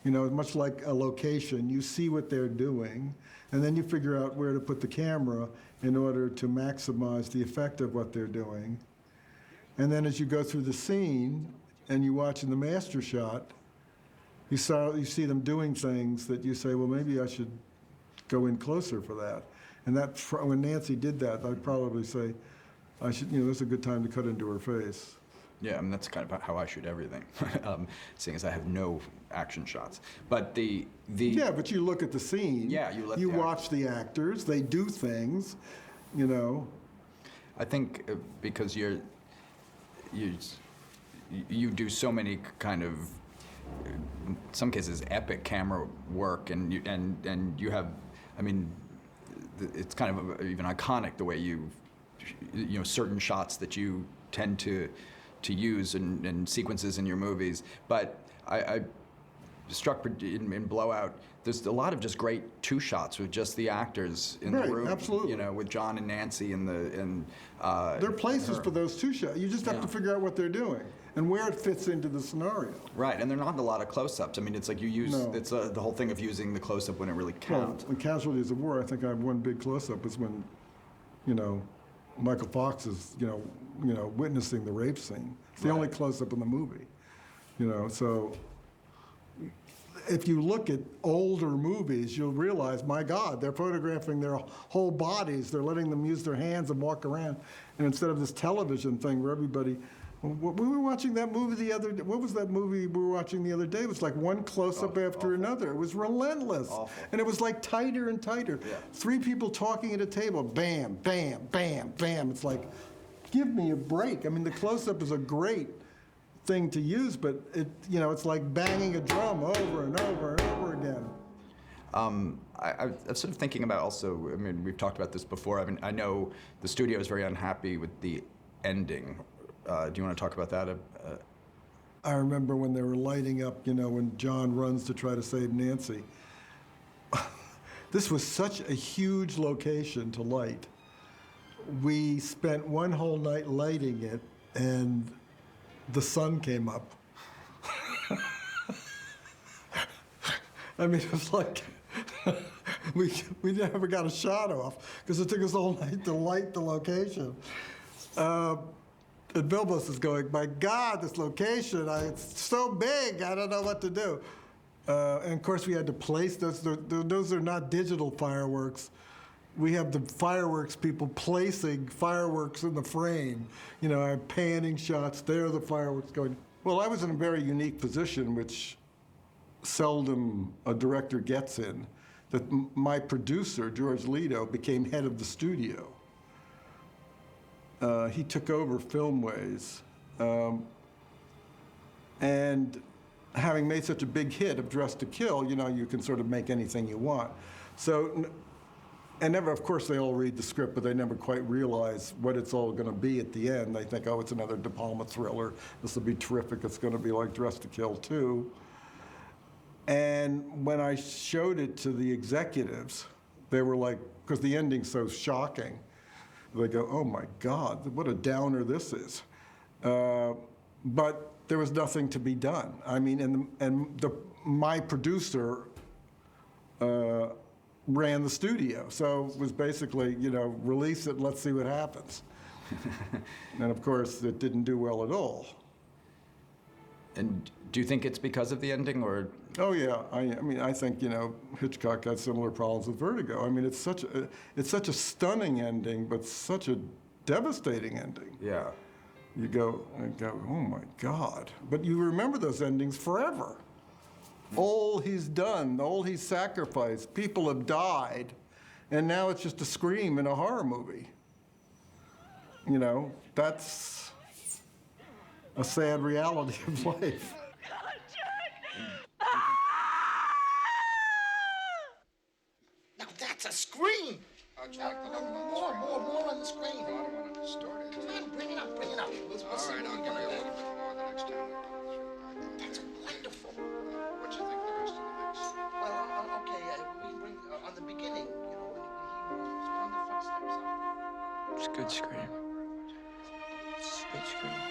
B: You know, much like a location, you see what they're doing, and then you figure out where to put the camera in order to maximize the effect of what they're doing. And then as you go through the scene and you watch in the master shot, you see them doing things that you say, well, maybe I should go in closer for that. And that, when Nancy did that, I'd probably say, this is a good time to cut into her face.
A: Yeah, I mean, that's kind of how I shoot everything, seeing as I have no action shots. But
B: Yeah, but you look at the scene.
A: Yeah, you
B: watch the actors. They do things, you know.
A: I think because you do so many kind of, in some cases, epic camera work, and you have, I mean, it's kind of even iconic the way you know, certain shots that you tend to use and sequences in your movies. But I struck in Blowout, there's a lot of just great two shots with just the actors in the room.
B: Absolutely.
A: You know, with John and Nancy and
B: There are places for those two shots. You just have to figure out what they're doing and where it fits into the scenario.
A: Right, and there are not a lot of close-ups. I mean, it's like you use, it's the whole thing of using the close-up when it really counts.
B: Well, in Casualties of War, I think I have one big close-up is when, you know, Michael Fox is, you know, witnessing the rape scene. It's the only close-up in the movie, you know. So if you look at older movies, you'll realize, my God, they're photographing their whole bodies. They're letting them use their hands and walk around. And instead of this television thing where everybody, we were watching that movie the other day. What was that movie we were watching the other day? It was like one close-up after another. It was relentless.
A: Awful.
B: And it was like tighter and tighter. Yeah. 3 people talking at a table, bam, bam, bam, bam. It's like, give me a break. I mean, the close-up is a great thing to use, but it's like banging a drum over and over and over again.
A: I'm sort of thinking about also, I mean, we've talked about this before. I mean, I know the studio is very unhappy with the ending. Do you want to talk about that?
B: I remember when they were lighting up, when John runs to try to save Nancy. This was such a huge location to light. we spent one whole night lighting it, and the sun came up. I mean, it was like we never got a shot off because it took us all night to light the location. And Bilbos is going, my God, this location, it's so big, I don't know what to do. And of course, we had to place those. Those are not digital fireworks. We have the fireworks people placing fireworks in the frame. You know, I'm panning shots, there are the fireworks going. Well, I was in a very unique position, which seldom a director gets in, that my producer, George Leto, became head of the studio. He took over Filmways, and having made such a big hit of Dressed to Kill, you know, you can sort of make anything you want. So, and never, of course, they all read the script, but they never quite realize what it's all going to be at the end. They think, oh, it's another De Palma thriller. This will be terrific. It's going to be like Dressed to Kill 2. And when I showed it to the executives, they were like, because the ending's so shocking, they go, oh my God, what a downer this is. But there was nothing to be done. I mean, my producer ran the studio, so it was basically, you know, release it, let's see what happens. And of course, it didn't do well at all.
A: And do you think it's because of the ending, or?
B: Oh yeah, I mean, I think, you know, Hitchcock had similar problems with Vertigo. I mean, it's such a stunning ending, but such a devastating ending.
A: Yeah.
B: You go, oh my God. But you remember those endings forever. All he's done, all he's sacrificed, people have died, and now it's just a scream in a horror movie. You know, that's a sad reality of life.
C: Now that's a scream!
F: Jack,
C: More on the screen.
F: I don't want to distort it.
C: Come on, bring it up. We'll
F: All
C: see
F: right,
C: what
F: I'll
C: we
F: give
C: can
F: you a
C: do.
F: little bit more the next time we go through.
C: That's wonderful.
F: What you think the rest of the mix?
C: Well, okay, we can bring on the beginning, you know, when he moves, on the footsteps.
D: It's a good scream. It's a good scream.